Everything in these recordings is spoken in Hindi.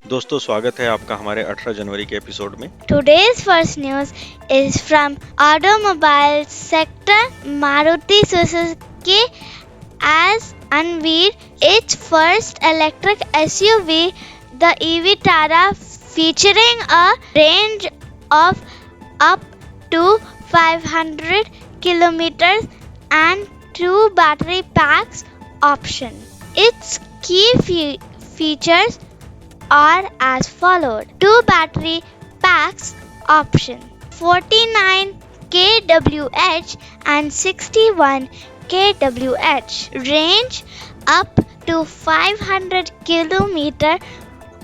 दोस्तों स्वागत है आपका हमारे 18 जनवरी के एपिसोड में। Today's first news is from automobile sector. Maruti Suzuki has unveiled its first electric SUV, the EV Tara, featuring a range of up to 500 kilometers and two battery packs option. Its key features are as followed: two battery packs option, 49 kWh and 61 kWh, range up to 500 km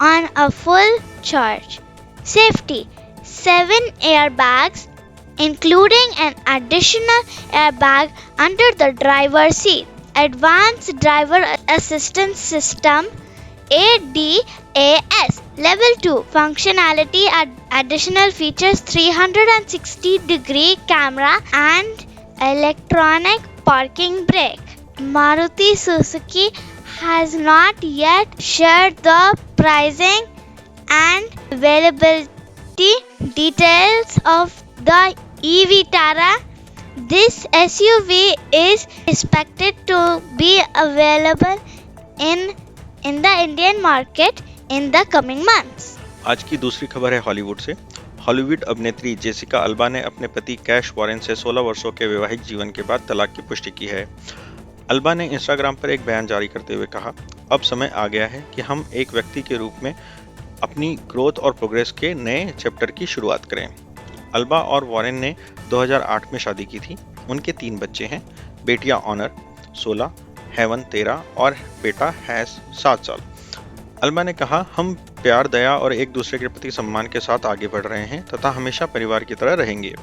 on a full charge. Safety: 7 airbags including an additional airbag under the driver's seat. Advanced driver assistance system ADAS Level 2 functionality, additional features: 360-degree camera and electronic parking brake. Maruti Suzuki has not yet shared the pricing and availability details of the EV Tara. This SUV is expected to be available in the Indian market in the coming months. आज की दूसरी खबर है हॉलीवुड से। हॉलीवुड अभिनेत्री जेसिका अल्बा ने अपने पति कैश वॉरेन से 16 वर्षों के वैवाहिक जीवन के बाद तलाक की पुष्टि की है। अल्बा ने इंस्टाग्राम पर एक बयान जारी करते हुए कहा, अब समय आ गया है कि हम एक व्यक्ति के रूप में अपनी ग्रोथ और प्रोग्रेस के नए चैप्टर की शुरुआत करें। अल्बा और वॉरेन ने 2008 में शादी की थी। उनके 3 बच्चे हैं, बेटियां ऑनर 16, हेवन 13 और बेटा हैस 7 साल। अल्बा ने कहा, हम प्यार, दया और एक दूसरे के प्रति सम्मान के साथ आगे बढ़ रहे हैं तथा हमेशा परिवार की तरह रहेंगे।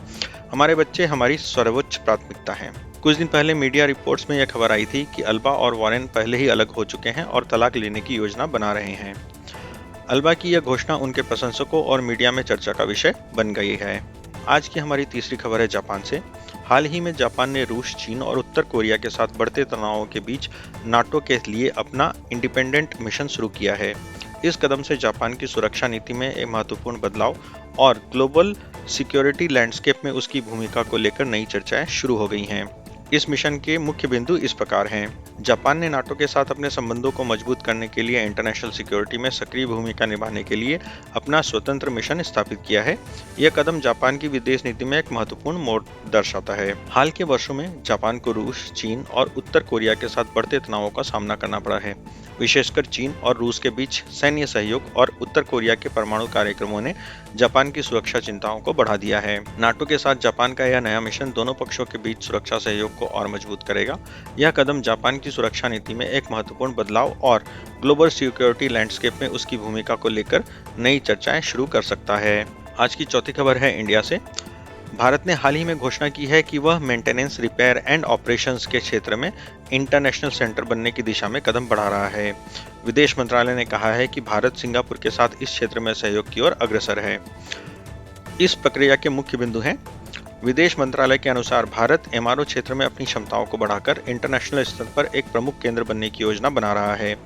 हमारे बच्चे हमारी सर्वोच्च प्राथमिकता हैं। कुछ दिन पहले मीडिया रिपोर्ट्स में यह खबर आई थी कि अल्बा और वॉरेन पहले ही अलग हो चुके हैं और तलाक लेने की योजना बना रहे हैं। अल्बा की यह घोषणा उनके प्रशंसकों और मीडिया में चर्चा का विषय बन गई है। आज की हमारी तीसरी खबर है जापान से। हाल ही में जापान ने रूस, चीन और उत्तर कोरिया के साथ बढ़ते तनावों के बीच नाटो के लिए अपना इंडिपेंडेंट मिशन शुरू किया है। इस कदम से जापान की सुरक्षा नीति में एक महत्वपूर्ण बदलाव और ग्लोबल सिक्योरिटी लैंडस्केप में उसकी भूमिका को लेकर नई चर्चाएं शुरू हो गई हैं। इस मिशन के मुख्य बिंदु इस प्रकार हैं। जापान ने नाटो के साथ अपने संबंधों को मजबूत करने के लिए इंटरनेशनल सिक्योरिटी में सक्रिय भूमिका निभाने के लिए अपना स्वतंत्र मिशन स्थापित किया है। यह कदम जापान की विदेश नीति में एक महत्वपूर्ण मोड़ दर्शाता है। हाल के वर्षों में जापान को रूस, चीन और उत्तर कोरिया के साथ बढ़ते तनावों का सामना करना पड़ा है। विशेषकर चीन और रूस के बीच सैन्य सहयोग और उत्तर कोरिया के परमाणु कार्यक्रमों ने जापान की सुरक्षा चिंताओं को बढ़ा दिया है। नाटो के साथ जापान का यह नया मिशन दोनों पक्षों के बीच सुरक्षा सहयोग को और मजबूत करेगा। यह कदम जापान की सुरक्षा नीति में एक महत्वपूर्ण बदलाव और ग्लोबल सिक्योरिटी लैंडस्केप में उसकी भूमिका को लेकर नई चर्चाएं शुरू कर सकता है। आज की चौथी खबर है इंडिया से। भारत ने हाल ही में घोषणा की है कि वह मेंटेनेंस, रिपेयर एंड ऑपरेशंस के क्षेत्र में इंटरनेशनल सेंटर बनने की दिशा में कदम बढ़ा रहा है। विदेश मंत्रालय ने कहा है कि भारत सिंगापुर के साथ इस क्षेत्र में सहयोग की ओर अग्रसर है। इस प्रक्रिया के मुख्य बिंदु हैं: विदेश मंत्रालय के अनुसार भारत एमआरओ क्षेत्र में अपनी क्षमताओं को बढ़ाकर इंटरनेशनल स्तर पर एक प्रमुख केंद्र बनने की योजना बना रहा है।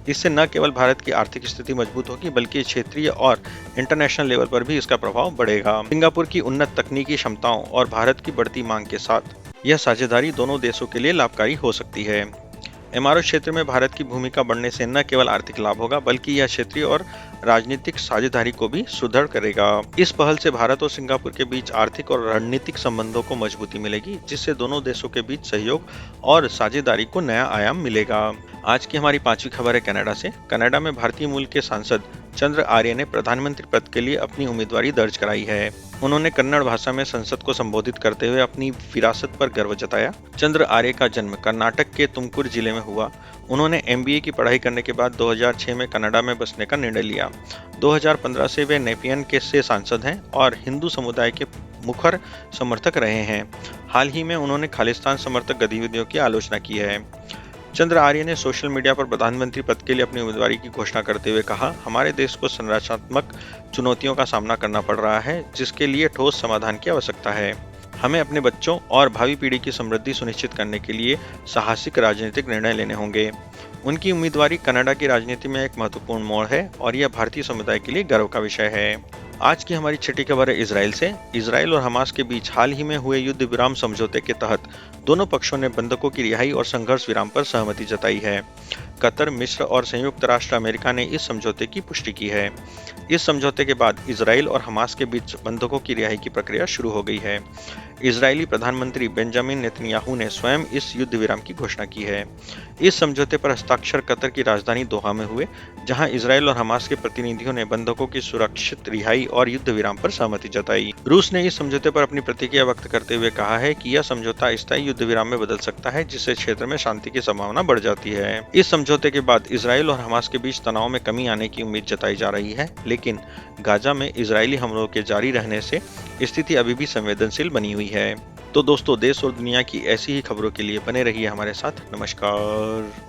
इससे न केवल भारत की आर्थिक स्थिति मजबूत होगी बल्कि क्षेत्रीय और इंटरनेशनल लेवल पर भी इसका प्रभाव बढ़ेगा। सिंगापुर की उन्नत तकनीकी क्षमताओं और भारत की बढ़ती मांग के साथ यह साझेदारी दोनों देशों के लिए लाभकारी हो सकती है। एमआरओ क्षेत्र में भारत की भूमिका बढ़ने से न केवल आर्थिक लाभ होगा बल्कि यह क्षेत्रीय और राजनीतिक साझेदारी को भी सुदृढ़ करेगा। इस पहल से भारत और सिंगापुर के बीच आर्थिक और रणनीतिक संबंधों को मजबूती मिलेगी, जिससे दोनों देशों के बीच सहयोग और साझेदारी को नया आयाम मिलेगा। आज की हमारी पांचवी खबर है कनाडा से। कनाडा में भारतीय मूल के सांसद चंद्र आर्य ने प्रधानमंत्री पद के लिए अपनी उम्मीदवारी दर्ज कराई है। उन्होंने कन्नड़ भाषा में संसद को संबोधित करते हुए अपनी विरासत पर गर्व जताया। चंद्र आर्य का जन्म कर्नाटक के तुमकुर जिले में हुआ। उन्होंने एमबीए की पढ़ाई करने के बाद 2006 में कनाडा में बसने का निर्णय लिया। 2015 से वे नेपियन के से सांसद हैं और हिंदू समुदाय के मुखर समर्थक रहे हैं। हाल ही में उन्होंने खालिस्तान समर्थक गतिविधियों की आलोचना की है। चंद्र आर्य ने सोशल मीडिया पर प्रधानमंत्री पद के लिए अपनी उम्मीदवारी की घोषणा करते हुए कहा, हमारे देश को संरचनात्मक चुनौतियों का सामना करना पड़ रहा है, जिसके लिए ठोस समाधान की आवश्यकता है। हमें अपने बच्चों और भावी पीढ़ी की समृद्धि सुनिश्चित करने के लिए साहसिक राजनीतिक निर्णय लेने होंगे। उनकी उम्मीदवारी कनाडा की राजनीति में एक महत्वपूर्ण मोड़ है और यह भारतीय समुदाय के लिए गर्व का विषय है। आज की हमारी छठी खबर है इजराइल से। इजराइल और हमास के बीच हाल ही में हुए युद्ध विराम समझौते के तहत दोनों पक्षों ने बंधकों की रिहाई और संघर्ष विराम पर सहमति जताई है। कतर, मिस्र और संयुक्त राष्ट्र अमेरिका ने इस समझौते की पुष्टि की है। इस समझौते के बाद इजराइल और हमास के बीच बंधकों की रिहाई की प्रक्रिया शुरू हो गई है। इजरायली प्रधानमंत्री बेंजामिन नेतन्याहू ने स्वयं इस युद्ध विराम की घोषणा की है। इस समझौते पर हस्ताक्षर कतर की राजधानी दोहा में हुए, जहां इजराइल और हमास के प्रतिनिधियों ने बंधकों की सुरक्षित रिहाई और युद्ध विराम पर सहमति जताई। रूस ने इस समझौते पर अपनी प्रतिक्रिया व्यक्त करते हुए कहा है कि यह समझौता स्थायी युद्ध विराम में बदल सकता है, जिससे क्षेत्र में शांति की संभावना बढ़ जाती है। इस समझौते के बाद इजराइल और हमास के बीच तनाव में कमी आने की उम्मीद जताई जा रही है, लेकिन गाजा में इजरायली हमलों के जारी रहने से स्थिति अभी भी संवेदनशील बनी हुई है। तो दोस्तों, देश और दुनिया की ऐसी ही खबरों के लिए बने रहिए हमारे साथ। नमस्कार।